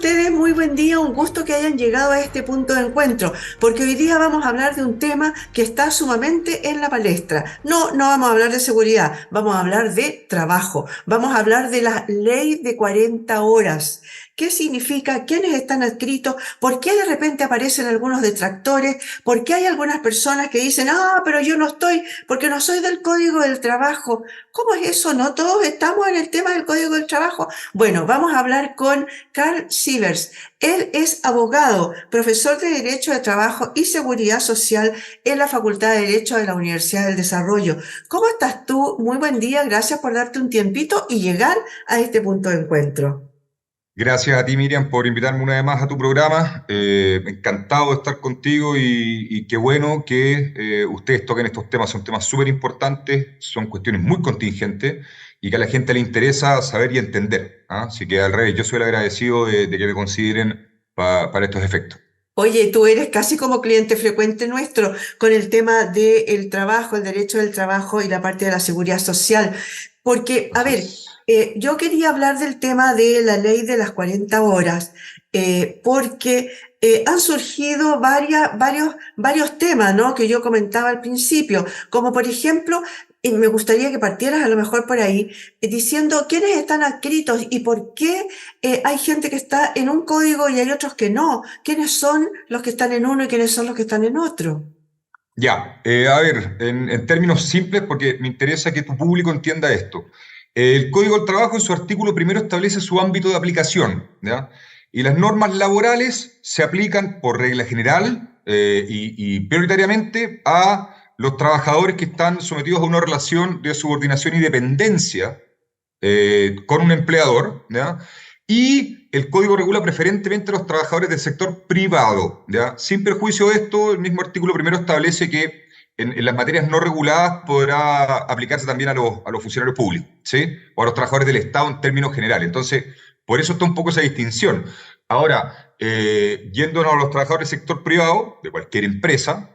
ustedes? Muy buen día, un gusto que hayan llegado a este punto de encuentro, porque hoy día vamos a hablar de un tema que está sumamente en la palestra. No vamos a hablar de seguridad, vamos a hablar de trabajo, vamos a hablar de la ley de 40 horas. ¿Qué significa? ¿Quiénes están adscritos? ¿Por qué de repente aparecen algunos detractores? ¿Por qué hay algunas personas que dicen, pero yo no estoy, porque no soy del Código del Trabajo? ¿Cómo es eso? ¿No todos estamos en el tema del Código del Trabajo? Bueno, vamos a hablar con Carl Sievers. Él es abogado, profesor de Derecho de Trabajo y Seguridad Social en la Facultad de Derecho de la Universidad del Desarrollo. ¿Cómo estás tú? Muy buen día, gracias por darte un tiempito y llegar a este punto de encuentro. Gracias a ti, Miriam, por invitarme una vez más a tu programa. Encantado de estar contigo y qué bueno que ustedes toquen estos temas. Son temas súper importantes, son cuestiones muy contingentes y que a la gente le interesa saber y entender. ¿Ah? Así que al revés, yo soy el agradecido de que me consideren para estos efectos. Oye, tú eres casi como cliente frecuente nuestro con el tema del trabajo, el derecho del trabajo y la parte de la seguridad social. Porque, a Así ver, es. yo quería hablar del tema de la ley de las 40 horas, porque han surgido varios temas, ¿no? Que yo comentaba al principio, como por ejemplo, y me gustaría que partieras a lo mejor por ahí, diciendo quiénes están adscritos y por qué hay gente que está en un código y hay otros que no. ¿Quiénes son los que están en uno y quiénes son los que están en otro? Ya, a ver, en términos simples, porque me interesa que tu público entienda esto. El Código del Trabajo en su artículo primero establece su ámbito de aplicación, ¿ya? Y las normas laborales se aplican por regla general y prioritariamente a los trabajadores que están sometidos a una relación de subordinación y dependencia con un empleador, ¿ya? Y el código regula preferentemente a los trabajadores del sector privado, ¿ya? Sin perjuicio de esto, el mismo artículo primero establece que en las materias no reguladas podrá aplicarse también a los funcionarios públicos, ¿sí? O a los trabajadores del Estado en términos generales. Entonces, por eso está un poco esa distinción. Ahora, yéndonos a los trabajadores del sector privado, de cualquier empresa,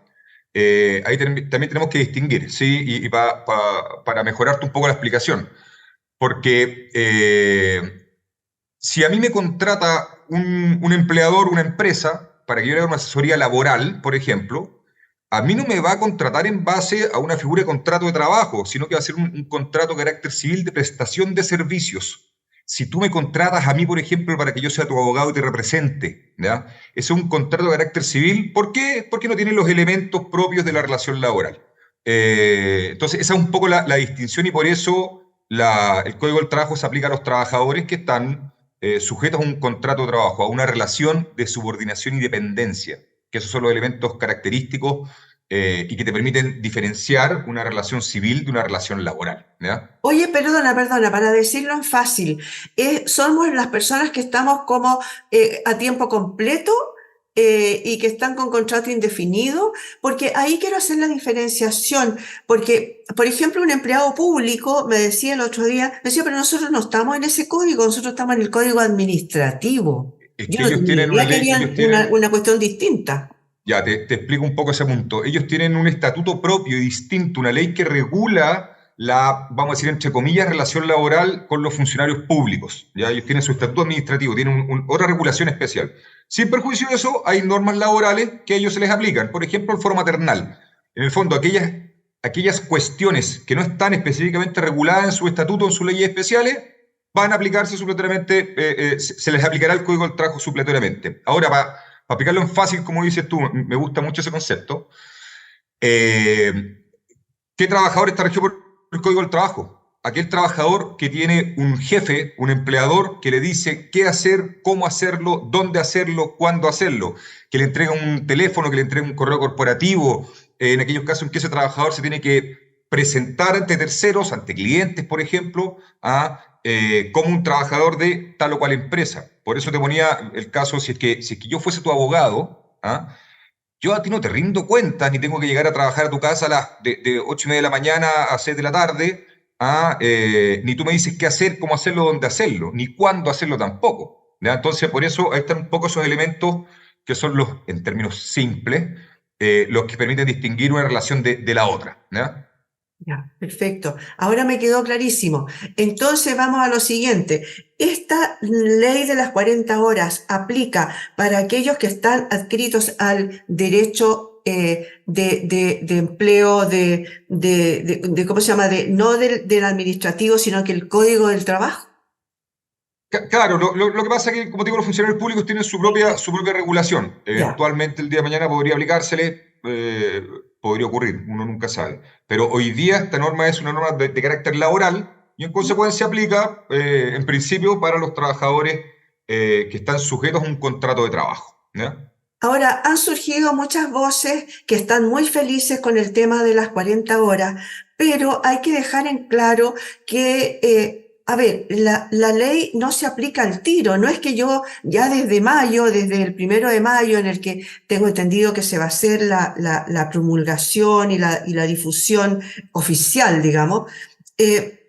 también tenemos que distinguir, ¿sí? Para mejorarte un poco la explicación. Porque si a mí me contrata un empleador, una empresa, para que yo le haga una asesoría laboral, por ejemplo, a mí no me va a contratar en base a una figura de contrato de trabajo, sino que va a ser un contrato de carácter civil de prestación de servicios. Si tú me contratas a mí, por ejemplo, para que yo sea tu abogado y te represente, ¿ya? Ese es un contrato de carácter civil. ¿Por qué? Porque no tiene los elementos propios de la relación laboral. Entonces, esa es un poco la distinción y por eso el Código del Trabajo se aplica a los trabajadores que están sujetos a un contrato de trabajo, a una relación de subordinación y dependencia, que esos son los elementos característicos y que te permiten diferenciar una relación civil de una relación laboral, ¿ya? Oye, perdona, para decirlo en fácil, somos las personas que estamos como a tiempo completo y que están con contrato indefinido, porque ahí quiero hacer la diferenciación, porque, por ejemplo, un empleado público me decía el otro día, me decía, pero nosotros no estamos en ese código, nosotros estamos en el código administrativo. Es Yo que no ellos tenía tienen una idea que ley, había una cuestión distinta. ya te explico un poco ese punto. Ellos tienen un estatuto propio y distinto, una ley que regula la, vamos a decir, entre comillas, relación laboral con los funcionarios públicos. ¿Ya? Ellos tienen su estatuto administrativo, tienen otra regulación especial. Sin perjuicio de eso, hay normas laborales que a ellos se les aplican. Por ejemplo, el foro maternal. En el fondo, aquellas cuestiones que no están específicamente reguladas en su estatuto o en sus leyes especiales, van a aplicarse supletoriamente, se les aplicará el Código del Trabajo supletoriamente. Ahora, para aplicarlo en fácil, como dices tú, me gusta mucho ese concepto. Eh, ¿Qué trabajador está regido por el Código del Trabajo? Aquel trabajador que tiene un jefe, un empleador, que le dice qué hacer, cómo hacerlo, dónde hacerlo, cuándo hacerlo, que le entrega un teléfono, que le entrega un correo corporativo, en aquellos casos en que ese trabajador se tiene que presentar ante terceros, ante clientes, por ejemplo, como un trabajador de tal o cual empresa. Por eso te ponía el caso, si es que yo fuese tu abogado, yo a ti no te rindo cuentas, ni tengo que llegar a trabajar a tu casa de 8:30 de la mañana a 6 de la tarde, ni tú me dices qué hacer, cómo hacerlo, dónde hacerlo, ni cuándo hacerlo tampoco. ¿Ya? Entonces, por eso ahí están un poco esos elementos que son los, en términos simples, los que permiten distinguir una relación de la otra. ¿Ya? Ya, perfecto. Ahora me quedó clarísimo. Entonces vamos a lo siguiente. ¿Esta ley de las 40 horas aplica para aquellos que están adscritos al derecho de empleo, ¿cómo se llama? No del administrativo, sino que el Código del Trabajo? Claro, lo que pasa es que, como digo, los funcionarios públicos tienen su propia regulación. Ya. Eventualmente, el día de mañana podría aplicársele, podría ocurrir, uno nunca sabe. Pero hoy día esta norma es una norma de carácter laboral y en consecuencia aplica, en principio, para los trabajadores que están sujetos a un contrato de trabajo. ¿Ya? Ahora, han surgido muchas voces que están muy felices con el tema de las 40 horas, pero hay que dejar en claro que, a ver, la ley no se aplica al tiro. No es que yo ya desde mayo, desde el 1 de mayo, en el que tengo entendido que se va a hacer la promulgación y la difusión oficial, digamos, eh,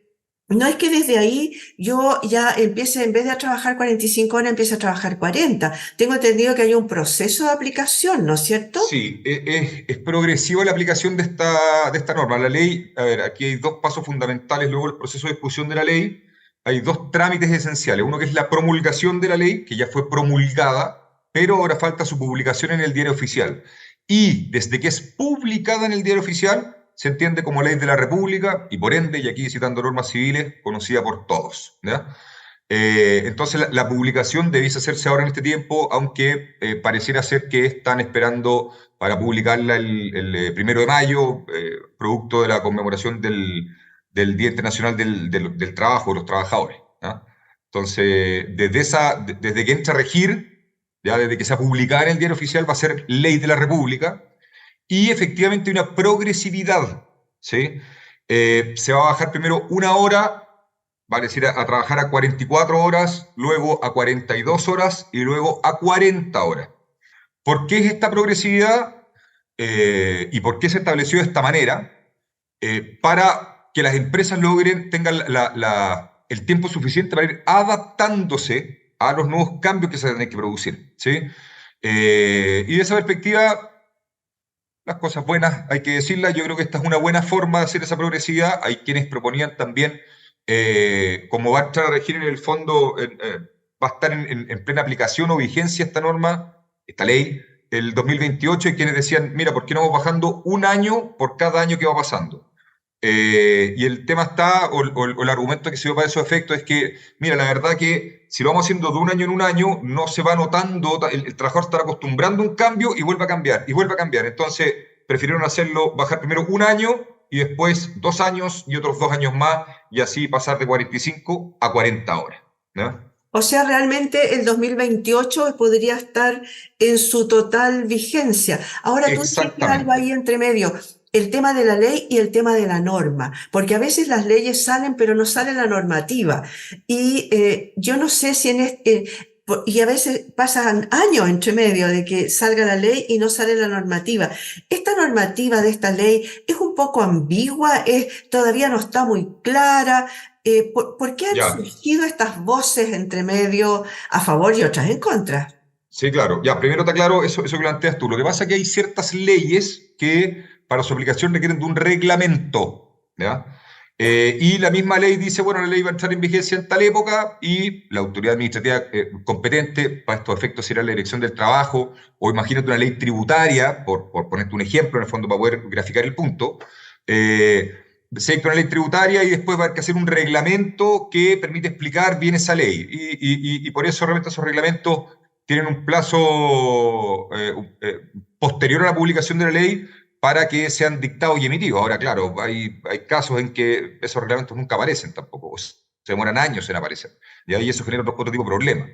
no es que desde ahí yo ya empiece, en vez de trabajar 45 horas, empiece a trabajar 40. Tengo entendido que hay un proceso de aplicación, ¿no es cierto? Sí, es progresiva la aplicación de esta norma. La ley, a ver, aquí hay dos pasos fundamentales luego del proceso de discusión de la ley. Hay dos trámites esenciales. Uno que es la promulgación de la ley, que ya fue promulgada, pero ahora falta su publicación en el diario oficial. Y desde que es publicada en el diario oficial, se entiende como ley de la República y por ende, y aquí citando normas civiles, conocida por todos. ¿Ya? Entonces la publicación debiese hacerse ahora en este tiempo, aunque pareciera ser que están esperando para publicarla el 1 de mayo, producto de la conmemoración del Día Internacional del Trabajo, de los trabajadores. ¿Ah? Entonces, desde que entra a regir, ya desde que sea publicada en el diario oficial, va a ser ley de la República y efectivamente una progresividad. ¿Sí? Se va a bajar primero 1 hora, vale decir, a trabajar a 44 horas, luego a 42 horas y luego a 40 horas. ¿Por qué es esta progresividad y por qué se estableció de esta manera? Para que las empresas tengan el tiempo suficiente para ir adaptándose a los nuevos cambios que se tienen que producir. ¿Sí? Y de esa perspectiva, las cosas buenas hay que decirlas. Yo creo que esta es una buena forma de hacer esa progresividad. Hay quienes proponían también, como va a entrar a regir en el fondo, va a estar en plena aplicación o vigencia esta norma, esta ley, el 2028, y quienes decían, mira, ¿por qué no vamos bajando 1 año por cada año que va pasando? Y el tema está, o el argumento que se dio para esos efectos es que, mira, la verdad que si lo vamos haciendo de 1 año en 1 año, no se va notando, el trabajador estará acostumbrando a un cambio y vuelve a cambiar, y vuelve a cambiar. Entonces, prefirieron hacerlo, bajar primero 1 año y después 2 años y otros 2 años más, y así pasar de 45 a 40 horas. ¿No? O sea, realmente el 2028 podría estar en su total vigencia. Ahora tú dijiste algo Exactamente. ahí entre medio, el tema de la ley y el tema de la norma, porque a veces las leyes salen, pero no sale la normativa. Y yo no sé si y a veces pasan años entre medio de que salga la ley y no sale la normativa. Esta normativa de esta ley es un poco ambigua, todavía no está muy clara. ¿Por qué han Ya. surgido estas voces entre medio a favor y otras en contra? Sí, claro. Ya, primero está claro eso que planteas tú. Lo que pasa es que hay ciertas leyes que para su aplicación requieren de un reglamento, ¿ya? Y la misma ley dice, bueno, la ley va a entrar en vigencia en tal época y la autoridad administrativa competente para estos efectos será la Dirección del Trabajo, o imagínate una ley tributaria, por ponerte un ejemplo, en el fondo para poder graficar el punto. Se dicta una ley tributaria y después va a haber que hacer un reglamento que permite explicar bien esa ley. Y por eso realmente esos reglamentos tienen un plazo posterior a la publicación de la ley para que sean dictados y emitidos. Ahora, claro, hay casos en que esos reglamentos nunca aparecen tampoco, o se demoran años en aparecer, y ahí eso genera otro tipo de problemas.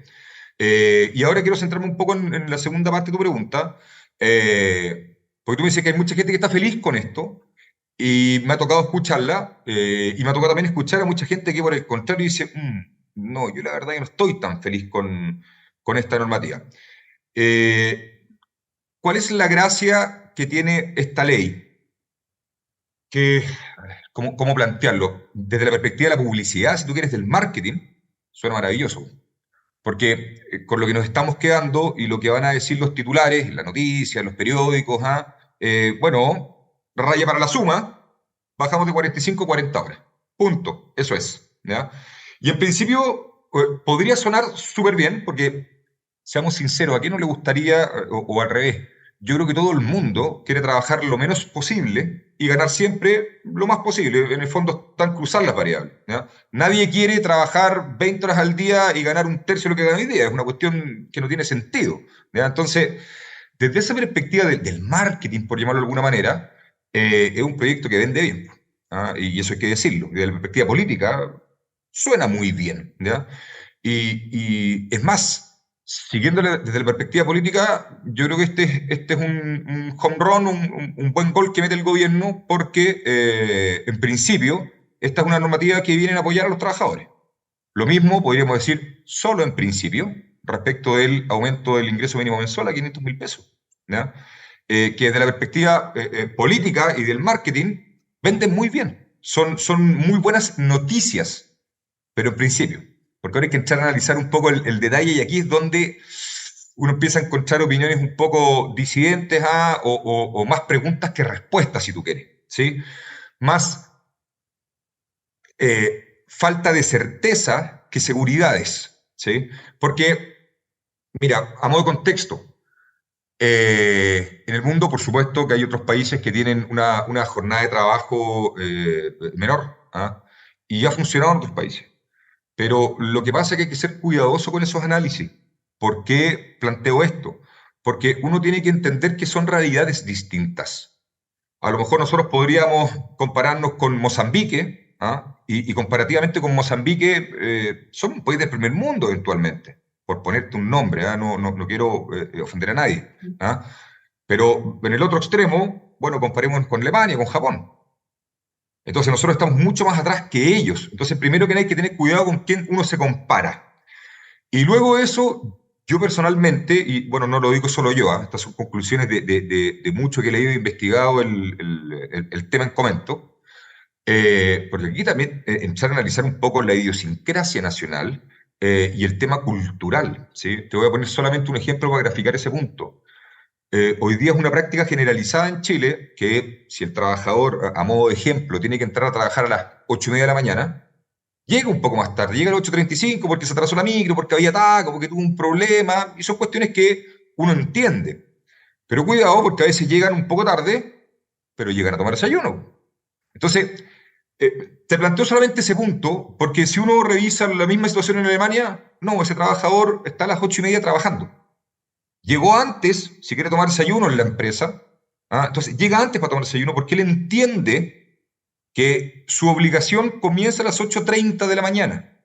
Y ahora quiero centrarme un poco en la segunda parte de tu pregunta, porque tú me dices que hay mucha gente que está feliz con esto, y me ha tocado escucharla, y me ha tocado también escuchar a mucha gente que por el contrario dice, no, yo la verdad que no estoy tan feliz con esta normativa. Eh, ¿Cuál es la gracia que tiene esta ley? Que, a ver, ¿cómo plantearlo? Desde la perspectiva de la publicidad, si tú quieres, del marketing, suena maravilloso. Porque con lo que nos estamos quedando y lo que van a decir los titulares, las noticias, los periódicos, bueno, raya para la suma, bajamos de 45 a 40 horas. Punto. Eso es. ¿Ya? Y en principio podría sonar súper bien, porque, seamos sinceros, ¿a quién no le gustaría, o al revés? Yo creo que todo el mundo quiere trabajar lo menos posible y ganar siempre lo más posible. En el fondo están cruzar las variables. ¿Ya? Nadie quiere trabajar 20 horas al día y ganar un tercio de lo que gana hoy día. Es una cuestión que no tiene sentido. ¿Ya? Entonces, desde esa perspectiva del marketing, por llamarlo de alguna manera, es un proyecto que vende bien. ¿Ah? Y eso hay que decirlo. Desde la perspectiva política, suena muy bien. ¿Ya? Y es más, siguiéndole desde la perspectiva política, yo creo que este es un home run, un buen gol que mete el gobierno, porque en principio esta es una normativa que viene a apoyar a los trabajadores. Lo mismo podríamos decir solo en principio respecto del aumento del ingreso mínimo mensual a 500.000 pesos. ¿Ya? Que desde la perspectiva política y del marketing venden muy bien. Son muy buenas noticias, pero en principio. Porque ahora hay que entrar a analizar un poco el detalle, y aquí es donde uno empieza a encontrar opiniones un poco disidentes o más preguntas que respuestas, si tú quieres. ¿Sí? Más falta de certeza que seguridades. ¿Sí? Porque, mira, a modo de contexto, en el mundo, por supuesto, que hay otros países que tienen una jornada de trabajo menor, ¿ah? Y ya ha funcionado en otros países. Pero lo que pasa es que hay que ser cuidadoso con esos análisis. ¿Por qué planteo esto? Porque uno tiene que entender que son realidades distintas. A lo mejor nosotros podríamos compararnos con Mozambique, ¿ah? Y comparativamente con Mozambique, son un país del primer mundo eventualmente, por ponerte un nombre, ¿ah? No quiero ofender a nadie, ¿ah? Pero en el otro extremo, bueno, comparemos con Alemania, con Japón. Entonces nosotros estamos mucho más atrás que ellos. Entonces primero que hay que tener cuidado con quién uno se compara. Y luego eso, yo personalmente, y bueno, no lo digo solo yo, ¿ah? Estas son conclusiones de mucho que he leído e investigado el tema en comento, porque aquí también empezar a analizar un poco la idiosincrasia nacional y el tema cultural. ¿Sí? Te voy a poner solamente un ejemplo para graficar ese punto. Hoy día es una práctica generalizada en Chile que si el trabajador, a modo de ejemplo, tiene que entrar a trabajar a las 8:30 de la mañana, llega un poco más tarde, llega a las 8:35 porque se atrasó la micro, porque había taco, porque tuvo un problema, y son cuestiones que uno entiende. Pero cuidado, porque a veces llegan un poco tarde, pero llegan a tomar desayuno. Entonces, te planteo solamente ese punto, porque si uno revisa la misma situación en Alemania, no, ese trabajador está a las 8:30 trabajando. Llegó antes, si quiere tomar desayuno en la empresa, ¿ah? Entonces llega antes para tomar desayuno porque él entiende que su obligación comienza a las 8:30 de la mañana.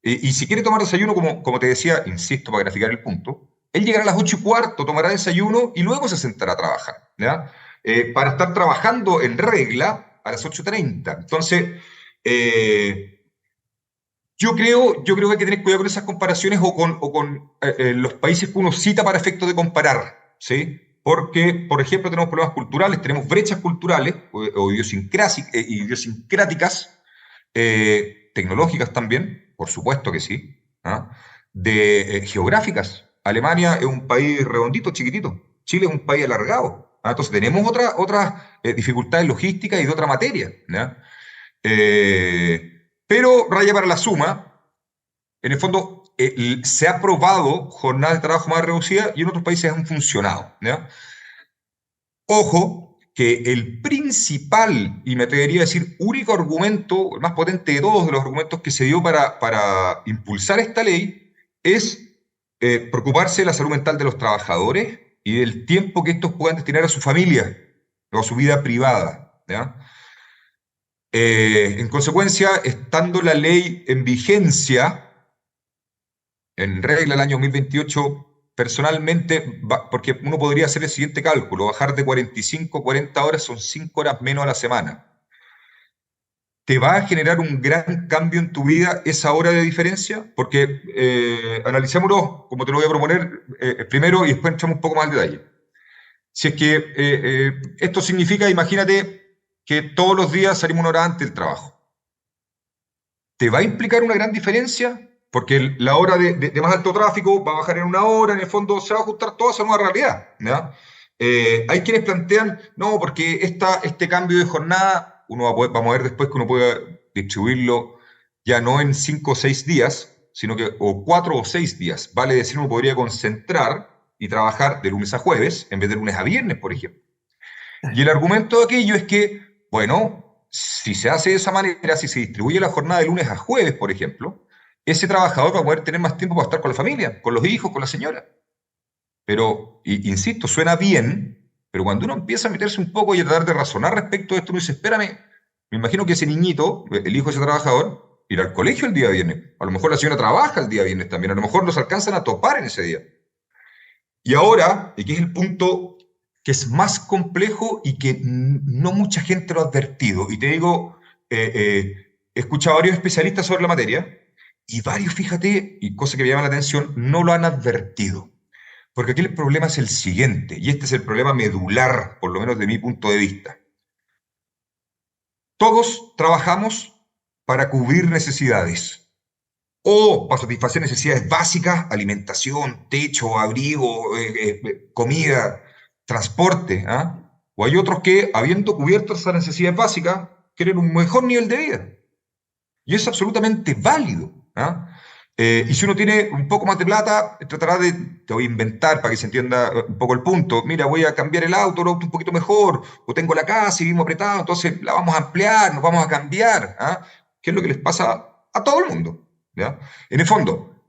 Y si quiere tomar desayuno, como te decía, insisto para graficar el punto, él llegará a las 8:15, tomará desayuno y luego se sentará a trabajar, ¿ya? Para estar trabajando en regla a las 8:30. Entonces, yo creo que hay que tener cuidado con esas comparaciones o con los países que uno cita para efectos de comparar, ¿sí? Porque, por ejemplo, tenemos problemas culturales, tenemos brechas culturales o idiosincráticas, tecnológicas también, por supuesto que sí, ¿ah? Geográficas. Alemania es un país redondito, chiquitito. Chile es un país alargado. ¿Ah? Entonces tenemos otras dificultades logísticas y de otra materia, ¿ya? Pero raya para la suma, en el fondo se ha probado jornadas de trabajo más reducidas y en otros países han funcionado, ¿ya? Ojo, que el principal, y me atrevería a decir único argumento, el más potente de todos de los argumentos que se dio para impulsar esta ley, es preocuparse de la salud mental de los trabajadores y del tiempo que estos puedan destinar a su familia o a su vida privada, ¿ya? En consecuencia, estando la ley en vigencia, en regla el año 2028, personalmente, porque uno podría hacer el siguiente cálculo, bajar de 45 a 40 horas son 5 horas menos a la semana. ¿Te va a generar un gran cambio en tu vida esa hora de diferencia? Porque analicémoslo, como te lo voy a proponer, primero y después entramos un poco más al detalle. Si es que esto significa, imagínate que todos los días salimos una hora antes del trabajo. ¿Te va a implicar una gran diferencia? Porque la hora de más alto tráfico va a bajar en una hora, en el fondo se va a ajustar toda esa nueva realidad, ¿ya? Hay quienes plantean, no, porque este cambio de jornada vamos a ver después que uno puede distribuirlo ya no en 5 o 6 días, sino que o 4 o 6 días. Vale decir, uno podría concentrar y trabajar de lunes a jueves en vez de lunes a viernes, por ejemplo. Y el argumento de aquello es que, bueno, si se hace de esa manera, si se distribuye la jornada de lunes a jueves, por ejemplo, ese trabajador va a poder tener más tiempo para estar con la familia, con los hijos, con la señora. Pero, insisto, suena bien, pero cuando uno empieza a meterse un poco y a tratar de razonar respecto a esto, uno dice, espérame, me imagino que ese niñito, el hijo de ese trabajador, irá al colegio el día viernes. A lo mejor la señora trabaja el día viernes también, a lo mejor los alcanzan a topar en ese día. Y ahora, y que es el punto que es más complejo y que no mucha gente lo ha advertido, y te digo, he escuchado a varios especialistas sobre la materia, y varios, fíjate, y cosa que me llama la atención, no lo han advertido. Porque aquí el problema es el siguiente, y este es el problema medular, por lo menos de mi punto de vista. Todos trabajamos para cubrir necesidades o para satisfacer necesidades básicas, alimentación, techo, abrigo, comida, transporte. ¿Ah? O hay otros que, habiendo cubierto esas necesidades básicas, quieren un mejor nivel de vida. Y es absolutamente válido. ¿Ah? Y si uno tiene un poco más de plata, tratará de, te voy a inventar para que se entienda un poco el punto. Mira, voy a cambiar el auto un poquito mejor, o tengo la casa y vivimos apretados, entonces la vamos a ampliar, nos vamos a cambiar. ¿Ah? ¿Qué es lo que les pasa a todo el mundo? ¿Ya? En el fondo,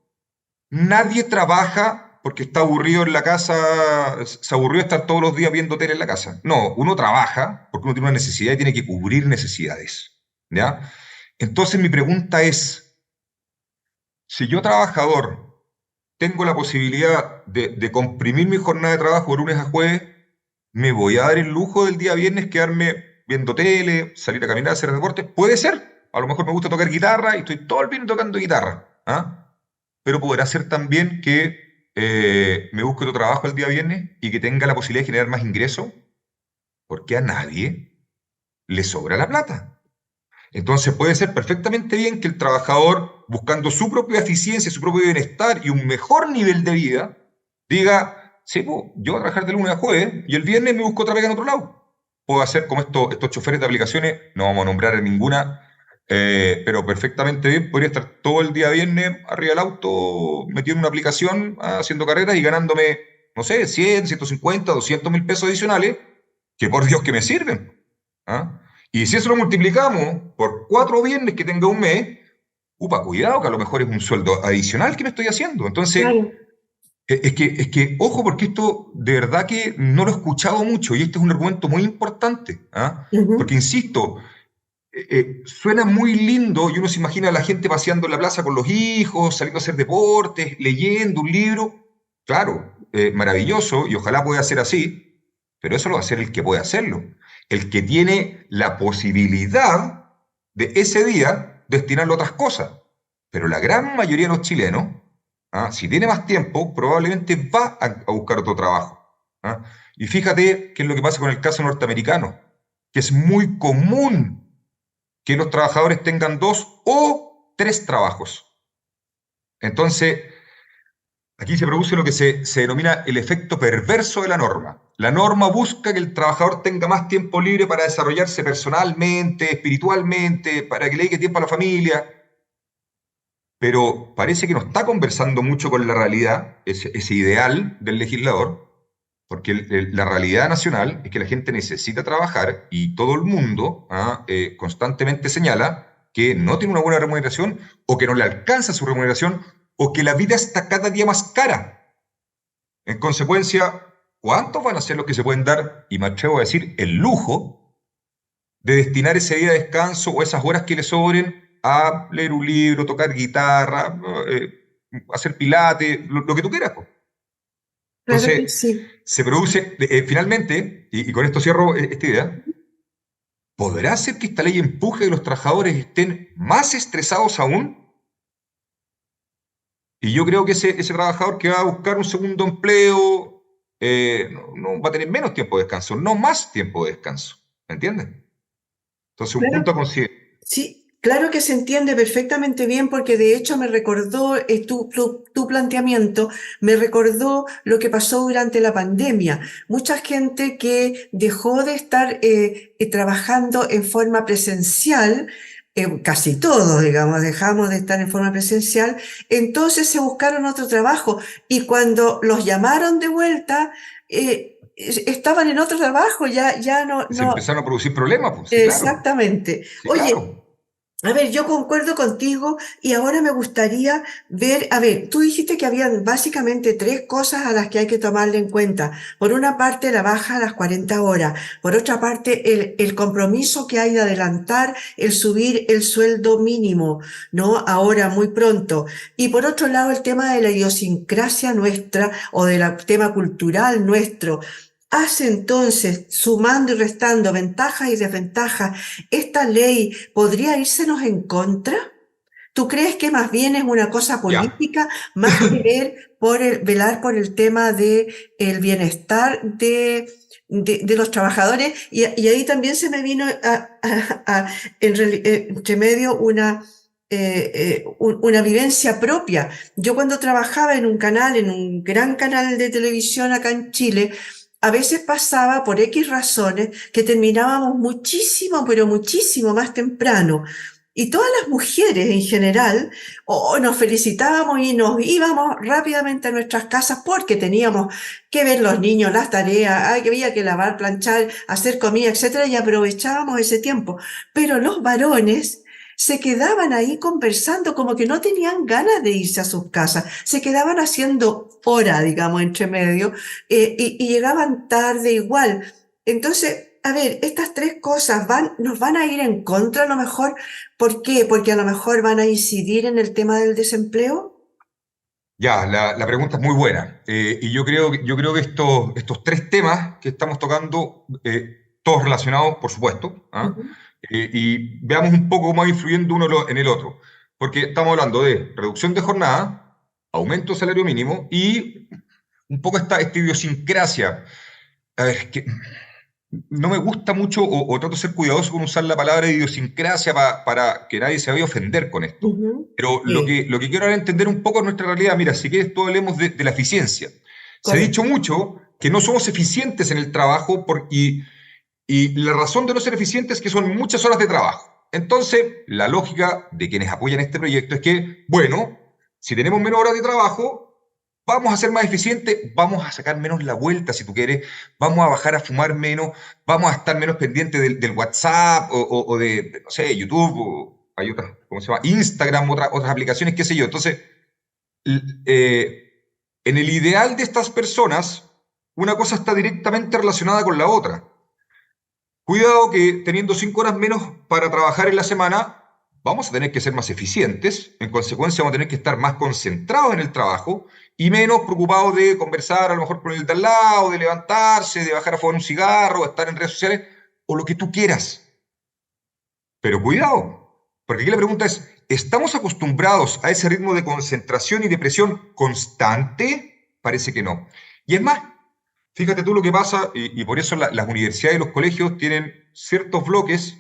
nadie trabaja porque está aburrido en la casa, se aburrió de estar todos los días viendo tele en la casa. No, uno trabaja porque uno tiene una necesidad y tiene que cubrir necesidades. ¿Ya? Entonces mi pregunta es, si yo trabajador tengo la posibilidad de comprimir mi jornada de trabajo de lunes a jueves, me voy a dar el lujo del día viernes quedarme viendo tele, salir a caminar, hacer deporte. Puede ser. A lo mejor me gusta tocar guitarra y estoy todo el viernes tocando guitarra. ¿Ah? Pero podrá ser también que me busque otro trabajo el día viernes y que tenga la posibilidad de generar más ingresos, porque a nadie le sobra la plata. Entonces puede ser perfectamente bien que el trabajador, buscando su propia eficiencia, su propio bienestar y un mejor nivel de vida, diga, sí, pues, yo voy a trabajar de lunes a jueves y el viernes me busco otra pega en otro lado. Puedo hacer como estos choferes de aplicaciones, no vamos a nombrar en ninguna, pero perfectamente bien, podría estar todo el día viernes arriba del auto, metido en una aplicación, haciendo carreras y ganándome, no sé, 100, 150, 200 mil pesos adicionales, que por Dios que me sirven. ¿Ah? Y si eso lo multiplicamos por 4 viernes que tenga un mes, upa, cuidado, que a lo mejor es un sueldo adicional que me estoy haciendo. Entonces, Claro. ojo, porque esto de verdad que no lo he escuchado mucho y este es un argumento muy importante. ¿Ah? Porque, Ujú. insisto, suena muy lindo y uno se imagina a la gente paseando en la plaza con los hijos, saliendo a hacer deportes, leyendo un libro. Claro, maravilloso y ojalá pueda ser así, pero eso lo va a hacer el que puede hacerlo. El que tiene la posibilidad de ese día destinarlo a otras cosas. Pero la gran mayoría de los chilenos, si tiene más tiempo, probablemente va a buscar otro trabajo. ¿Ah? Y fíjate qué es lo que pasa con el caso norteamericano, que es muy común que los trabajadores tengan 2 o 3 trabajos. Entonces, aquí se produce lo que se denomina el efecto perverso de la norma. La norma busca que el trabajador tenga más tiempo libre para desarrollarse personalmente, espiritualmente, para que le dedique tiempo a la familia, pero parece que no está conversando mucho con la realidad, ese ideal del legislador, porque la realidad nacional es que la gente necesita trabajar y todo el mundo constantemente señala que no tiene una buena remuneración o que no le alcanza su remuneración o que la vida está cada día más cara. En consecuencia, ¿cuántos van a ser los que se pueden dar, y me atrevo a decir, el lujo de destinar ese día de descanso o esas horas que le sobren a leer un libro, tocar guitarra, hacer pilates, lo que tú quieras? Po? Claro que Entonces, sí. se produce, finalmente, y con esto cierro esta idea, ¿podrá ser que esta ley empuje a que los trabajadores estén más estresados aún? Y yo creo que ese trabajador que va a buscar un segundo empleo no va a tener menos tiempo de descanso, no más tiempo de descanso. ¿Me entiendes? Entonces, un Claro. punto a considerar. Sí, Claro que se entiende perfectamente bien porque de hecho me recordó tu planteamiento, me recordó lo que pasó durante la pandemia. Mucha gente que dejó de estar trabajando en forma presencial, casi todos, digamos, dejamos de estar en forma presencial, entonces se buscaron otro trabajo y cuando los llamaron de vuelta, estaban en otro trabajo, ya no, Se no, empezaron a producir problemas, pues sí, claro, exactamente. sí, Oye, claro. a ver, yo concuerdo contigo y ahora me gustaría ver, a ver, tú dijiste que habían básicamente tres cosas a las que hay que tomarle en cuenta. Por una parte, la baja a las 40 horas. Por otra parte, el compromiso que hay de adelantar, el subir el sueldo mínimo, ¿no? Ahora, muy pronto. Y por otro lado, el tema de la idiosincrasia nuestra o del tema cultural nuestro. Hace entonces, sumando y restando ventajas y desventajas, esta ley podría írsenos en contra. ¿Tú crees que más bien es una cosa Ya, política, más que ver por velar por el tema de el bienestar de los trabajadores? Y ahí también se me vino entre medio una vivencia propia. Yo cuando trabajaba en un canal, en un gran canal de televisión acá en Chile, a veces pasaba por X razones que terminábamos muchísimo, pero muchísimo más temprano. Y todas las mujeres en general, nos felicitábamos y nos íbamos rápidamente a nuestras casas porque teníamos que ver los niños, las tareas, que había que lavar, planchar, hacer comida, etcétera, y aprovechábamos ese tiempo. Pero los varones se quedaban ahí conversando como que no tenían ganas de irse a sus casas, se quedaban haciendo hora, digamos, entre medio, y llegaban tarde igual. Entonces, a ver, estas tres cosas nos van a ir en contra a lo mejor. ¿Por qué? Porque a lo mejor van a incidir en el tema del desempleo. ya, la pregunta es muy buena. Y yo creo que estos tres temas que estamos tocando, todos relacionados, por supuesto, ¿ah? Ujú, Y veamos un poco cómo va influyendo uno en el otro. Porque estamos hablando de reducción de jornada, aumento del salario mínimo y un poco esta idiosincrasia. A ver, que no me gusta mucho o trato de ser cuidadoso con usar la palabra idiosincrasia para que nadie se vaya a ofender con esto. ujú. Pero lo Sí, que, lo que quiero ahora entender un poco es nuestra realidad. Mira, si quieres, todos hablemos de la eficiencia. Se ha dicho correcto. mucho que no somos eficientes en el trabajo y la razón de no ser eficientes es que son muchas horas de trabajo. Entonces, la lógica de quienes apoyan este proyecto es que, bueno, si tenemos menos horas de trabajo, vamos a ser más eficientes, vamos a sacar menos la vuelta, si tú quieres, vamos a bajar a fumar menos, vamos a estar menos pendientes del WhatsApp o de, no sé, YouTube, o hay otras, ¿cómo se llama? Instagram, otras aplicaciones, qué sé yo. Entonces, en el ideal de estas personas, una cosa está directamente relacionada con la otra. Cuidado que teniendo 5 horas menos para trabajar en la semana, vamos a tener que ser más eficientes, en consecuencia vamos a tener que estar más concentrados en el trabajo y menos preocupados de conversar a lo mejor con el de al lado, de levantarse, de bajar a fumar un cigarro, estar en redes sociales, o lo que tú quieras. Pero cuidado, porque aquí la pregunta es, ¿estamos acostumbrados a ese ritmo de concentración y de presión constante? Parece que no. Y es más, fíjate tú lo que pasa, y por eso las universidades y los colegios tienen ciertos bloques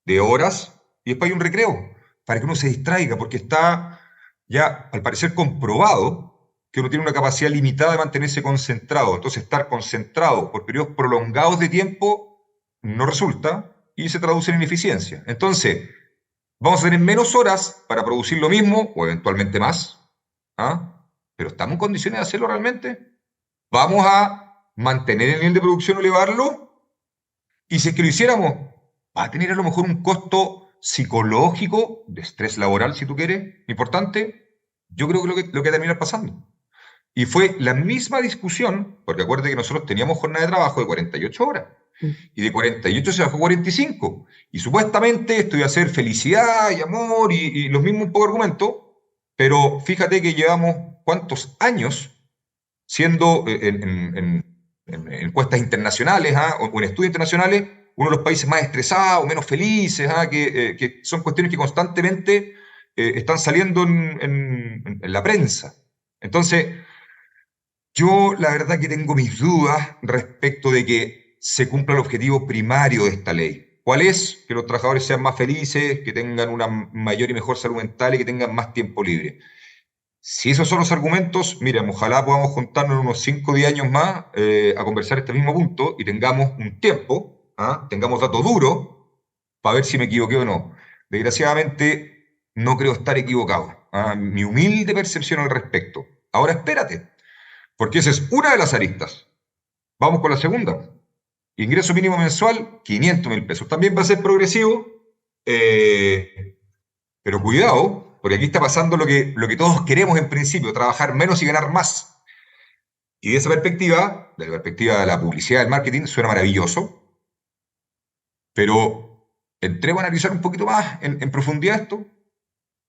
de horas y después hay un recreo, para que uno se distraiga, porque está ya, al parecer, comprobado que uno tiene una capacidad limitada de mantenerse concentrado. Entonces, estar concentrado por periodos prolongados de tiempo no resulta y se traduce en ineficiencia. Entonces, vamos a tener menos horas para producir lo mismo o eventualmente más, ¿ah? Pero ¿estamos en condiciones de hacerlo realmente? ¿Vamos a mantener el nivel de producción o elevarlo? Y si es que lo hiciéramos, va a tener a lo mejor un costo psicológico, de estrés laboral, si tú quieres, importante. Yo creo que lo que va a terminar pasando. Y fue la misma discusión, porque acuérdate que nosotros teníamos jornada de trabajo de 48 horas, y de 48 se bajó a 45, y supuestamente esto iba a ser felicidad y amor y los mismos un poco argumentos, pero fíjate que llevamos cuántos años siendo en encuestas internacionales, ¿ah? O en estudios internacionales, uno de los países más estresados, menos felices, ¿ah? Que son cuestiones que constantemente están saliendo en la prensa. Entonces, yo la verdad que tengo mis dudas respecto de que se cumpla el objetivo primario de esta ley. ¿Cuál es? Que los trabajadores sean más felices, que tengan una mayor y mejor salud mental y que tengan más tiempo libre. Si esos son los argumentos, miren, ojalá podamos juntarnos en unos 5 o 10 años más a conversar este mismo punto y tengamos un tiempo, tengamos datos duros para ver si me equivoqué o no. Desgraciadamente, no creo estar equivocado. Mi humilde percepción al respecto. Ahora espérate, porque esa es una de las aristas. Vamos con la segunda. Ingreso mínimo mensual, 500.000 pesos. También va a ser progresivo, pero cuidado, porque aquí está pasando lo que todos queremos en principio, trabajar menos y ganar más. Y de esa perspectiva, de la perspectiva de la publicidad, del marketing, suena maravilloso, pero entremos a analizar un poquito más en profundidad esto,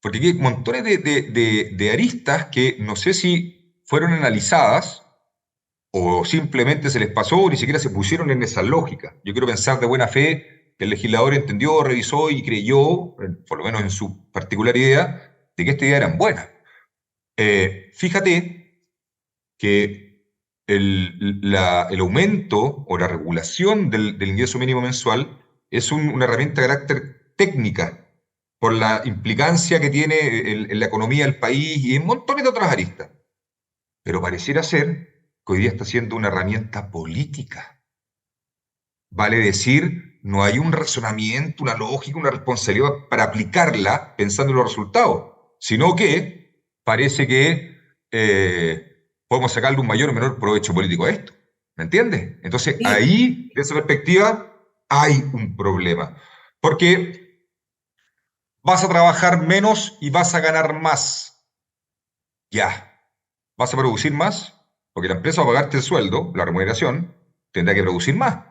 porque aquí hay montones de aristas que no sé si fueron analizadas o simplemente se les pasó o ni siquiera se pusieron en esa lógica. Yo quiero pensar de buena fe que el legislador entendió, revisó y creyó, por lo menos en su particular idea, de que esta idea era buena. Fíjate que el aumento o la regulación del ingreso mínimo mensual es una herramienta de carácter técnica por la implicancia que tiene en la economía del país y en montones de otras aristas. Pero pareciera ser que hoy día está siendo una herramienta política. Vale decir, no hay un razonamiento, una lógica, una responsabilidad para aplicarla pensando en los resultados, sino que parece que podemos sacarle un mayor o menor provecho político a esto. ¿Me entiendes? Entonces, Sí, ahí, de esa perspectiva, hay un problema. Porque vas a trabajar menos y vas a ganar más. Ya. ¿Vas a producir más? Porque la empresa va a pagarte el sueldo, la remuneración, tendrá que producir más.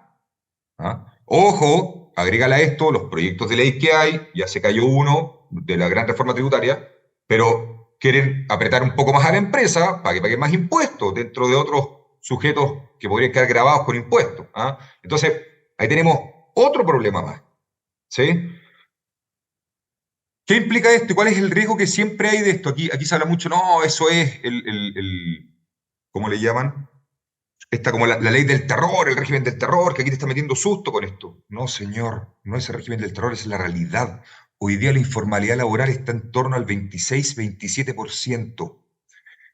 Ojo, agrégale a esto los proyectos de ley que hay, ya se cayó uno de la gran reforma tributaria, pero quieren apretar un poco más a la empresa para que pague más impuestos dentro de otros sujetos que podrían quedar grabados con impuestos. Entonces, ahí tenemos otro problema más. ¿Sí? ¿Qué implica esto y cuál es el riesgo que siempre hay de esto? Aquí se habla mucho, no, eso es ¿cómo le llaman? Esta como la ley del terror, el régimen del terror, que aquí te está metiendo susto con esto. No, señor, no es el régimen del terror, es la realidad. Hoy día la informalidad laboral está en torno al 26-27%.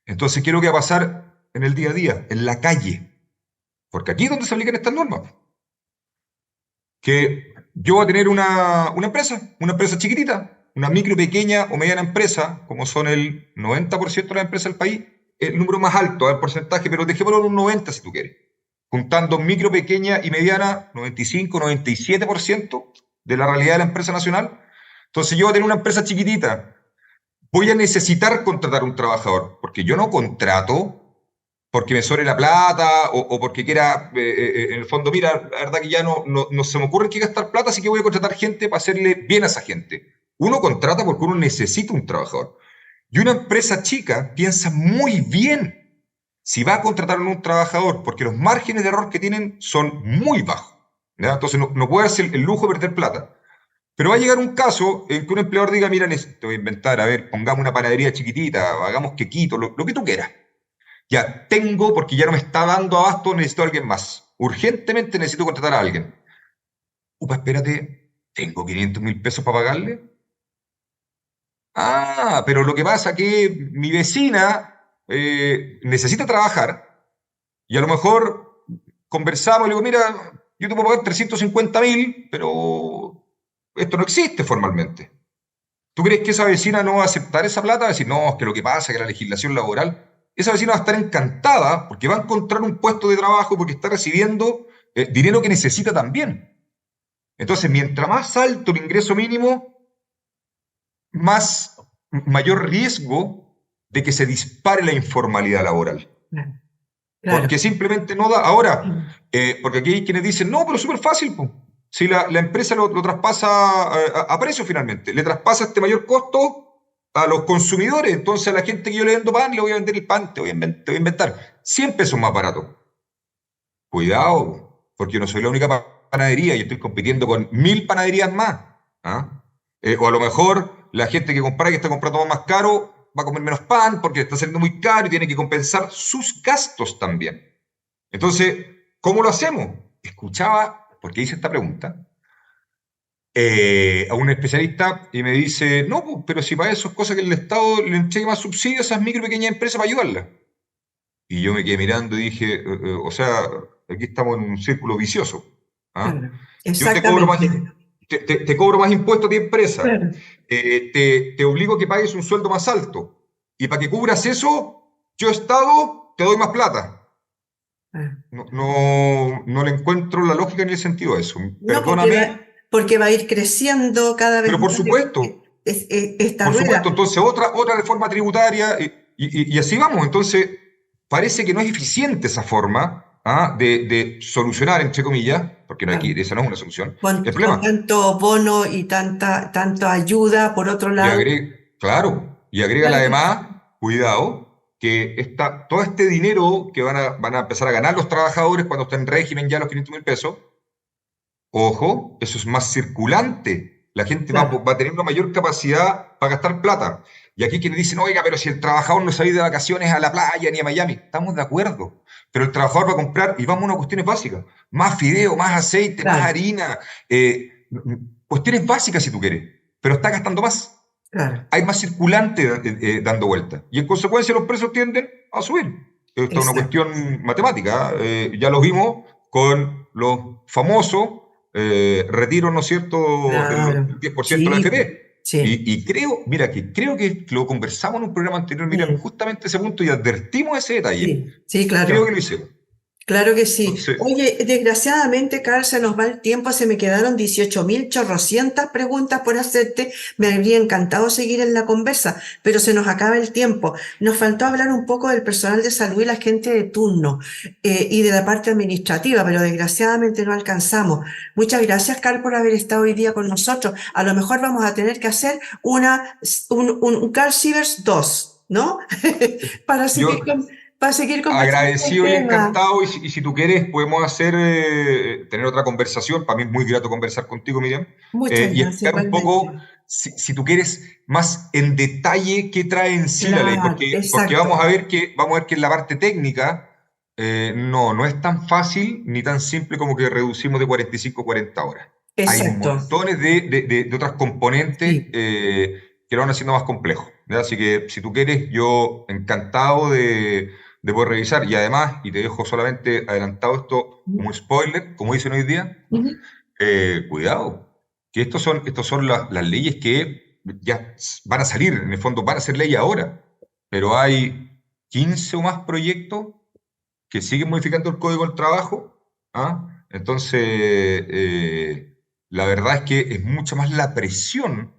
Entonces, ¿qué es lo que va a pasar en el día a día? En la calle. Porque aquí es donde se aplican estas normas. Que yo voy a tener una empresa chiquitita, una micro, pequeña o mediana empresa, como son el 90% de las empresas del país, el número más alto, el porcentaje, pero dejémoslo en un 90 si tú quieres. Juntando micro, pequeña y mediana, 95, 97% de la realidad de la empresa nacional. Entonces yo voy a tener una empresa chiquitita, voy a necesitar contratar un trabajador, porque yo no contrato porque me sobre la plata o porque quiera, en el fondo, mira, la verdad que ya no se me ocurre que gastar plata, así que voy a contratar gente para hacerle bien a esa gente. Uno contrata porque uno necesita un trabajador. Y una empresa chica piensa muy bien si va a contratar a un trabajador, porque los márgenes de error que tienen son muy bajos. ¿Ya? Entonces no puede hacer el lujo de perder plata. Pero va a llegar un caso en que un empleador diga, mira, te voy a inventar, a ver, pongamos una panadería chiquitita, hagamos quequito, lo que tú quieras. Ya tengo, porque ya no me está dando abasto, necesito a alguien más. Urgentemente necesito contratar a alguien. Upa, espérate, ¿tengo 500.000 pesos para pagarle? Pero lo que pasa es que mi vecina necesita trabajar y a lo mejor conversamos y le digo, mira, yo te puedo pagar 350.000, pero esto no existe formalmente. ¿Tú crees que esa vecina no va a aceptar esa plata? Va a decir, no, es que lo que pasa es que la legislación laboral, esa vecina va a estar encantada porque va a encontrar un puesto de trabajo porque está recibiendo dinero que necesita también. Entonces, mientras más alto el ingreso mínimo, mayor riesgo de que se dispare la informalidad laboral. claro, Porque claro. simplemente no da. Ahora, porque aquí hay quienes dicen, no, pero súper fácil, po. Si la empresa lo traspasa a precio finalmente, le traspasa este mayor costo a los consumidores. Entonces, a la gente que yo le vendo pan, le voy a vender el pan, te voy a inventar 100 pesos más barato. Cuidado, porque yo no soy la única panadería, yo estoy compitiendo con 1.000 panaderías más. O a lo mejor la gente que compra y está comprando más caro va a comer menos pan porque está saliendo muy caro y tiene que compensar sus gastos también. Entonces, ¿cómo lo hacemos? Escuchaba, porque hice esta pregunta, a un especialista y me dice, no, pues, pero si para eso es cosa que el Estado le entregue más subsidios a esas micro y pequeñas empresas para ayudarlas. Y yo me quedé mirando y dije, o sea, aquí estamos en un círculo vicioso. ¿Ah? Claro, Yo te cobro más, exactamente. te cobro más impuestos a ti empresa, Claro. te obligo a que pagues un sueldo más alto. Y para que cubras eso, yo Estado te doy más plata. Ah. No le encuentro la lógica ni el sentido a eso. No, Perdóname, porque va a ir creciendo cada vez pero más esta por supuesto, rueda. entonces otra reforma tributaria y así vamos. Entonces, parece que no es eficiente esa forma, ¿ah? De solucionar, entre comillas, porque no Claro. hay, esa no es una solución, el Con problema. tanto bono y tanta ayuda, por otro Y lado. agrega, claro, y agrega Claro que además, cuidado, que todo este dinero que van a empezar a ganar los trabajadores cuando estén en régimen ya los 500.000 pesos, ojo, eso es más circulante. La gente va, claro, va a tener una mayor capacidad para gastar plata. Y aquí quienes dicen, oiga, pero si el trabajador no se va a ir de vacaciones a la playa ni a Miami, estamos de acuerdo. Pero el trabajador va a comprar, y vamos a unas cuestiones básicas, más fideo, más aceite, más claro, harina, cuestiones básicas si tú quieres, pero está gastando más. claro. Hay más circulante dando vuelta. Y en consecuencia los precios tienden a subir. Esta es una Exacto. cuestión matemática. Ya lo vimos con los famosos retiros, ¿no es cierto?, Claro. del 10% de la Sí, AFP. sí. Y creo, mira, que creo que lo conversamos en un programa anterior, Miriam, Mm, justamente ese punto y advertimos ese detalle. sí, sí, Creo claro. que lo hicimos. Claro que sí. Entonces, Oye, desgraciadamente, Carl, se nos va el tiempo, se me quedaron 18.000 chorrocientas preguntas por hacerte. Me habría encantado seguir en la conversa, pero se nos acaba el tiempo. Nos faltó hablar un poco del personal de salud y la gente de turno y de la parte administrativa, pero desgraciadamente no alcanzamos. Muchas gracias, Carl, por haber estado hoy día con nosotros. A lo mejor vamos a tener que hacer un Carl Sievers 2, ¿no? Para yo seguir para seguir conversando del agradecido y tema. encantado, y si tú quieres podemos hacer, tener otra conversación. Para mí es muy grato conversar contigo, Miriam, Muchas y gracias, explicar un poco, igualmente. si tú quieres, más en detalle qué trae en sí la ley, Claro, porque exacto, vamos a ver que en la parte técnica no es tan fácil ni tan simple como que reducimos de 45 a 40 horas. Hay exacto. montones de otras componentes Sí. que lo van haciendo más complejo, ¿ya? Así que si tú quieres, yo encantado de poder revisar. Y además, y te dejo solamente adelantado esto como spoiler, como dicen hoy día, Ujú. cuidado, que estos son las leyes que ya van a salir, en el fondo van a ser ley ahora, pero hay 15 o más proyectos que siguen modificando el Código del Trabajo. ¿Ah? Entonces, la verdad es que es mucha más la presión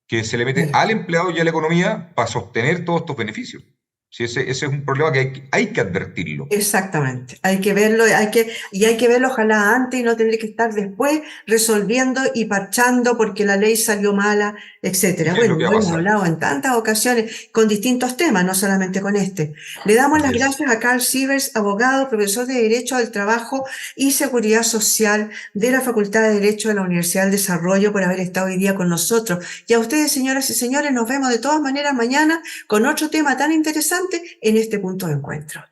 que se le mete Claro. al empleado y a la economía para sostener todos estos beneficios. Sí, ese es un problema que hay que advertirlo. Exactamente, hay que verlo, hay que verlo ojalá antes y no tener que estar después resolviendo y parchando porque la ley salió mala, etcétera. Es lo Bueno, que va lo a hemos pasar. hablado en tantas ocasiones con distintos temas, no solamente con este. Le damos Así las es. gracias a Carl Sievers, abogado, profesor de Derecho del Trabajo y Seguridad Social de la Facultad de Derecho de la Universidad del Desarrollo por haber estado hoy día con nosotros. Y a ustedes, señoras y señores, nos vemos de todas maneras mañana con otro tema tan interesante en este punto de encuentro.